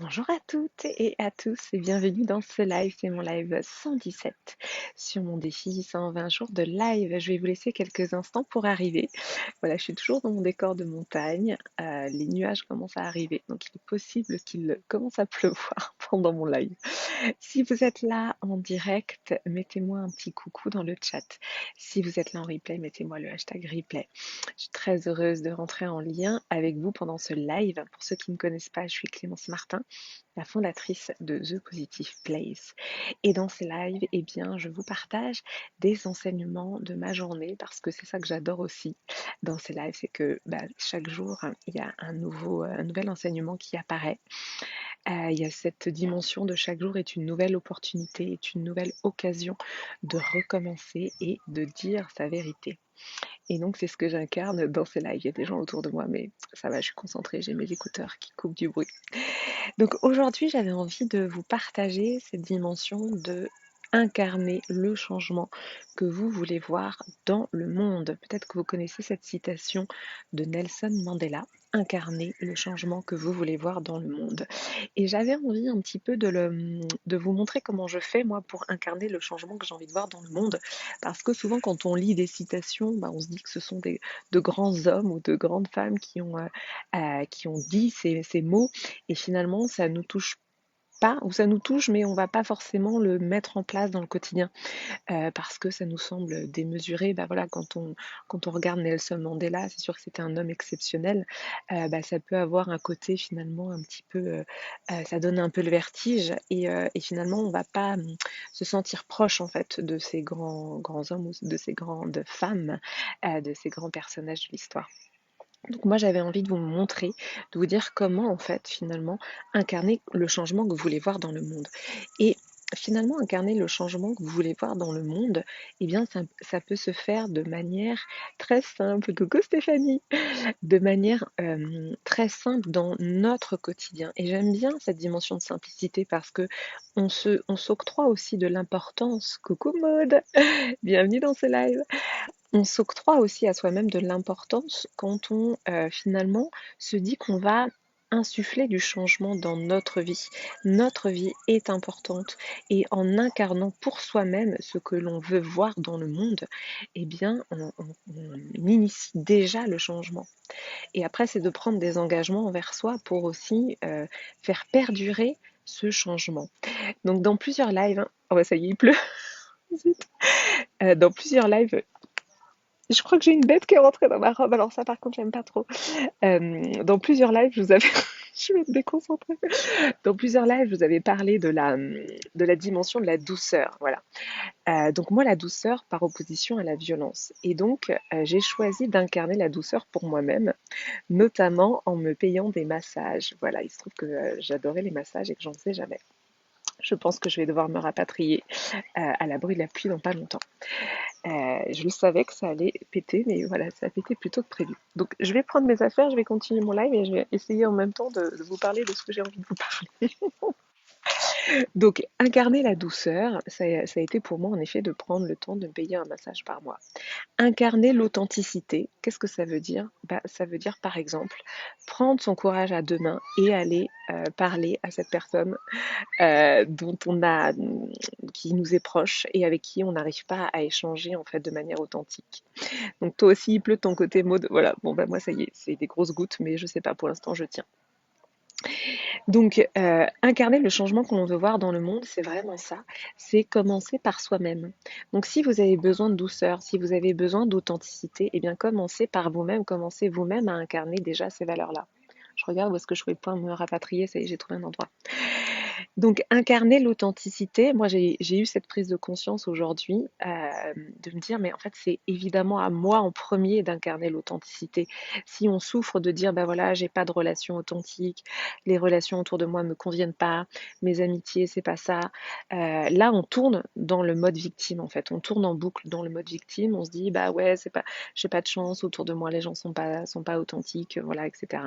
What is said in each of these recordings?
Bonjour à toutes et à tous et bienvenue dans ce live, c'est mon live 117 sur mon défi 120 jours de live. Je vais vous laisser quelques instants pour arriver. Voilà, je suis toujours dans mon décor de montagne, les nuages commencent à arriver, donc il est possible qu'il commence à pleuvoir pendant mon live. Si vous êtes là en direct, mettez-moi un petit coucou dans le chat. Si vous êtes là en replay, mettez-moi le hashtag replay. Je suis très heureuse de rentrer en lien avec vous pendant ce live. Pour ceux qui ne me connaissent pas, je suis Clémence Martin, la fondatrice de The Positive Place. Et dans ces lives, eh bien, je vous partage des enseignements de ma journée parce que c'est ça que j'adore aussi dans ces lives, c'est que chaque jour, il y a un nouvel enseignement qui apparaît. Il y a cette dimension de chaque jour est une nouvelle opportunité, est une nouvelle occasion de recommencer et de dire sa vérité. Et donc, c'est ce que j'incarne dans ces lives. Il y a des gens autour de moi, mais ça va, je suis concentrée, j'ai mes écouteurs qui coupent du bruit. Donc aujourd'hui, j'avais envie de vous partager cette dimension de incarner le changement que vous voulez voir dans le monde. Peut-être que vous connaissez cette citation de Nelson Mandela, incarner le changement que vous voulez voir dans le monde. Et j'avais envie un petit peu de vous montrer comment je fais moi pour incarner le changement que j'ai envie de voir dans le monde. Parce que souvent quand on lit des citations, on se dit que ce sont de grands hommes ou de grandes femmes qui ont dit ces mots et finalement ça nous touche pas, ou ça nous touche, mais on va pas forcément le mettre en place dans le quotidien parce que ça nous semble démesuré. Voilà, quand on regarde Nelson Mandela, c'est sûr que c'était un homme exceptionnel. Ça peut avoir un côté finalement un petit peu, ça donne un peu le vertige et finalement on va pas se sentir proche en fait de ces grands hommes ou de ces grandes femmes, de ces grands personnages de l'histoire. Donc moi j'avais envie de vous montrer, de vous dire comment en fait finalement incarner le changement que vous voulez voir dans le monde. Et finalement incarner le changement que vous voulez voir dans le monde, eh bien ça peut se faire de manière très simple. Coucou Stéphanie, de manière très simple dans notre quotidien. Et j'aime bien cette dimension de simplicité parce que on s'octroie aussi de l'importance. Coucou Maude, bienvenue dans ce live. On s'octroie aussi à soi-même de l'importance quand on finalement se dit qu'on va insuffler du changement dans notre vie. Notre vie est importante et en incarnant pour soi-même ce que l'on veut voir dans le monde, eh bien on initie déjà le changement. Et après c'est de prendre des engagements envers soi pour aussi faire perdurer ce changement. Donc dans plusieurs lives, hein, oh bah ça y est il pleut, dans plusieurs lives je crois que j'ai une bête qui est rentrée dans ma robe, alors ça par contre j'aime pas trop. Dans plusieurs lives, je vous avais... je vais me déconcentrer. Dans plusieurs lives, je vous avais parlé de la dimension de la douceur. Voilà. Donc moi, la douceur par opposition à la violence. Et donc, j'ai choisi d'incarner la douceur pour moi-même, notamment en me payant des massages. Voilà, il se trouve que j'adorais les massages et que j'en faisais jamais. Je pense que je vais devoir me rapatrier à l'abri de la pluie dans pas longtemps. Je le savais que ça allait péter, mais voilà, ça a pété plus tôt que prévu. Donc je vais prendre mes affaires, je vais continuer mon live et je vais essayer en même temps de vous parler de ce que j'ai envie de vous parler. Donc incarner la douceur, ça a été pour moi en effet de prendre le temps de me payer un massage par mois. Incarner l'authenticité, qu'est-ce que ça veut dire? Ça veut dire par exemple prendre son courage à deux mains et aller parler à cette personne dont on a, qui nous est proche et avec qui on n'arrive pas à échanger en fait de manière authentique. Donc toi aussi il pleut de ton côté Maud, voilà, bon moi ça y est, c'est des grosses gouttes mais je sais pas, pour l'instant je tiens. Donc incarner le changement que l'on veut voir dans le monde, c'est vraiment ça, c'est commencer par soi-même. Donc si vous avez besoin de douceur, si vous avez besoin d'authenticité, eh bien commencez par vous-même, commencez vous-même à incarner déjà ces valeurs-là. Je regarde où est-ce que je pouvais me rapatrier, ça y est, j'ai trouvé un endroit. Donc incarner l'authenticité, moi j'ai eu cette prise de conscience aujourd'hui de me dire mais en fait c'est évidemment à moi en premier d'incarner l'authenticité. Si on souffre de dire voilà j'ai pas de relation authentique, les relations autour de moi me conviennent pas, mes amitiés c'est pas ça, là on tourne dans le mode victime en fait, on tourne en boucle dans le mode victime, on se dit ouais c'est pas, j'ai pas de chance autour de moi les gens sont pas authentiques, voilà etc.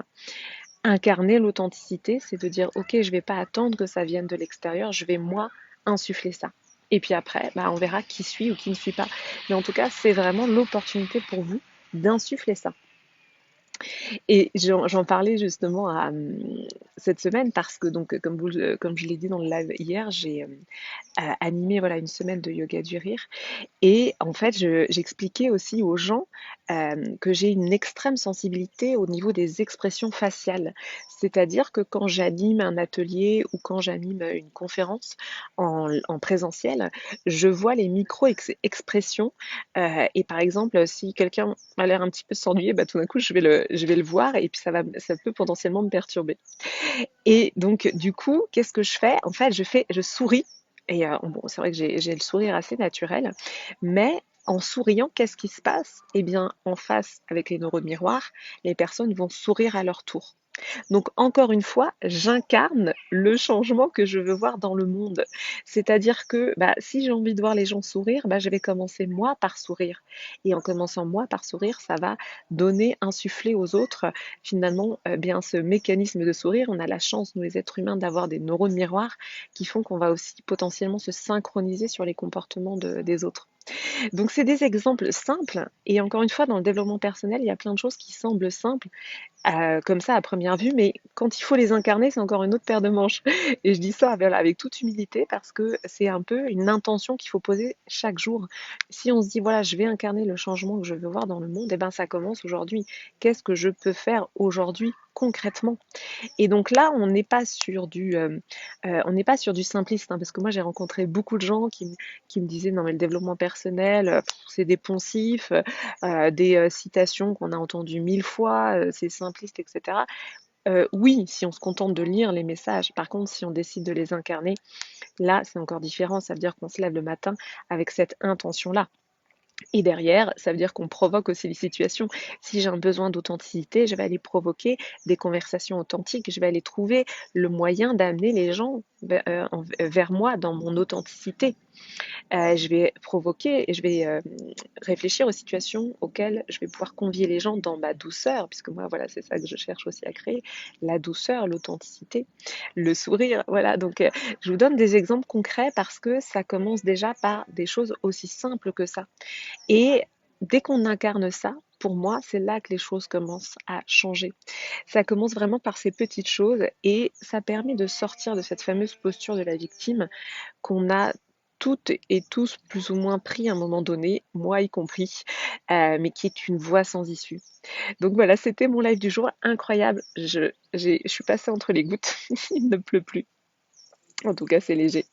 Incarner l'authenticité, c'est de dire ok, je vais pas attendre que ça vienne de l'extérieur, je vais moi insuffler ça. Et puis après, on verra qui suit ou qui ne suit pas. Mais en tout cas, c'est vraiment l'opportunité pour vous d'insuffler ça. Et j'en parlais justement cette semaine parce que donc comme je l'ai dit dans le live hier, j'ai animé voilà une semaine de yoga du rire et en fait j'expliquais aussi aux gens que j'ai une extrême sensibilité au niveau des expressions faciales. C'est-à-dire que quand j'anime un atelier ou quand j'anime une conférence en présentiel, je vois les micro-expressions et par exemple si quelqu'un a l'air un petit peu s'ennuyer, bah, tout d'un coup je vais le voir et puis ça peut potentiellement me perturber. Et donc du coup, qu'est-ce que je fais? En fait, je souris et bon, c'est vrai que j'ai le sourire assez naturel, mais en souriant, qu'est-ce qui se passe? Eh bien, en face, avec les neurones miroirs, les personnes vont sourire à leur tour. Donc encore une fois, j'incarne le changement que je veux voir dans le monde. C'est-à-dire que bah, si j'ai envie de voir les gens sourire, bah, je vais commencer moi par sourire. Et en commençant moi par sourire, ça va donner, insuffler aux autres finalement bien ce mécanisme de sourire. On a la chance, nous les êtres humains, d'avoir des neurones miroirs qui font qu'on va aussi potentiellement se synchroniser sur les comportements des autres. Donc c'est des exemples simples et encore une fois dans le développement personnel, il y a plein de choses qui semblent simples comme ça à première vue, mais quand il faut les incarner, c'est encore une autre paire de manches. Et je dis ça voilà, avec toute humilité parce que c'est un peu une intention qu'il faut poser chaque jour. Si on se dit, voilà, je vais incarner le changement que je veux voir dans le monde, et ben ça commence aujourd'hui. Qu'est-ce que je peux faire aujourd'hui concrètement? Et donc là, on n'est pas sur du simpliste, hein, parce que moi j'ai rencontré beaucoup de gens qui me disaient non mais le développement personnel, c'est des poncifs, des citations qu'on a entendues 1000 fois, c'est simpliste, etc. Oui, si on se contente de lire les messages. Par contre, si on décide de les incarner, là c'est encore différent. Ça veut dire qu'on se lève le matin avec cette intention-là. Et derrière, ça veut dire qu'on provoque aussi les situations. Si j'ai un besoin d'authenticité, je vais aller provoquer des conversations authentiques. Je vais aller trouver le moyen d'amener les gens vers moi dans mon authenticité. Je vais provoquer et je vais réfléchir aux situations auxquelles je vais pouvoir convier les gens dans ma douceur, puisque moi, voilà, c'est ça que je cherche aussi à créer, la douceur, l'authenticité, le sourire. Voilà, donc je vous donne des exemples concrets parce que ça commence déjà par des choses aussi simples que ça. Et dès qu'on incarne ça, pour moi, c'est là que les choses commencent à changer. Ça commence vraiment par ces petites choses et ça permet de sortir de cette fameuse posture de la victime qu'on a toutes et tous plus ou moins pris à un moment donné, moi y compris, mais qui est une voie sans issue. Donc voilà, c'était mon live du jour, incroyable. Je suis passée entre les gouttes, il ne pleut plus. En tout cas, c'est léger.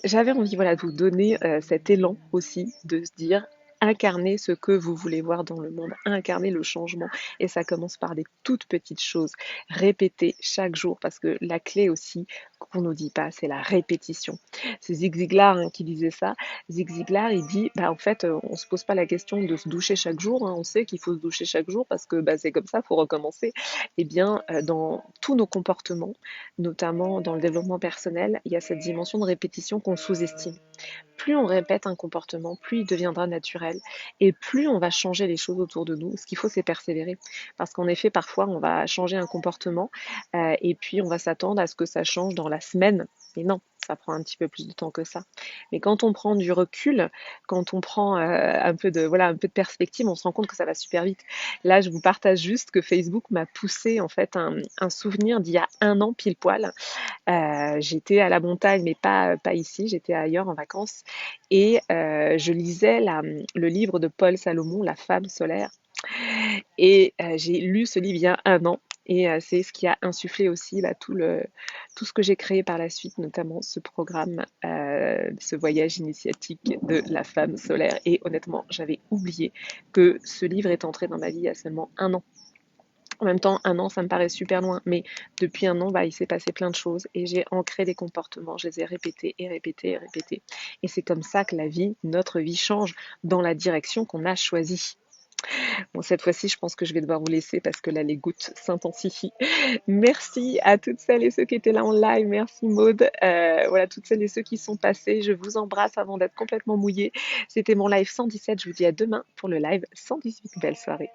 J'avais envie voilà, de vous donner cet élan aussi, de se dire incarner ce que vous voulez voir dans le monde, incarner le changement. Et ça commence par des toutes petites choses. Répéter chaque jour, parce que la clé aussi qu'on ne nous dit pas, c'est la répétition. C'est Zig Ziglar qui disait ça. Zig Ziglar, il dit, bah, en fait, on ne se pose pas la question de se doucher chaque jour. On sait qu'il faut se doucher chaque jour parce que bah, c'est comme ça, il faut recommencer. Eh bien, dans tous nos comportements, notamment dans le développement personnel, il y a cette dimension de répétition qu'on sous-estime. Plus on répète un comportement, plus il deviendra naturel et plus on va changer les choses autour de nous. Ce qu'il faut, c'est persévérer. Parce qu'en effet, parfois, on va changer un comportement et puis on va s'attendre à ce que ça change dans la semaine. Et non, ça prend un petit peu plus de temps que ça. Mais quand on prend du recul, quand on prend un peu de perspective, on se rend compte que ça va super vite. Là, je vous partage juste que Facebook m'a poussé en fait un souvenir d'il y a un an pile poil. J'étais à la montagne, mais pas ici, j'étais ailleurs en vacances. Et je lisais le livre de Paul Salomon, La femme solaire. Et j'ai lu ce livre il y a un an. Et c'est ce qui a insufflé aussi bah, tout ce que j'ai créé par la suite, notamment ce programme, ce voyage initiatique de la femme solaire. Et honnêtement, j'avais oublié que ce livre est entré dans ma vie il y a seulement un an. En même temps, un an, ça me paraît super loin, mais depuis un an, bah, il s'est passé plein de choses et j'ai ancré des comportements, je les ai répétés et répétés et répétés. Et c'est comme ça que la vie, notre vie change dans la direction qu'on a choisie. Bon, cette fois-ci, je pense que je vais devoir vous laisser parce que là, les gouttes s'intensifient. Merci à toutes celles et ceux qui étaient là en live. Merci Maude. Voilà, toutes celles et ceux qui sont passés. Je vous embrasse avant d'être complètement mouillée. C'était mon live 117. Je vous dis à demain pour le live 118. Belle soirée.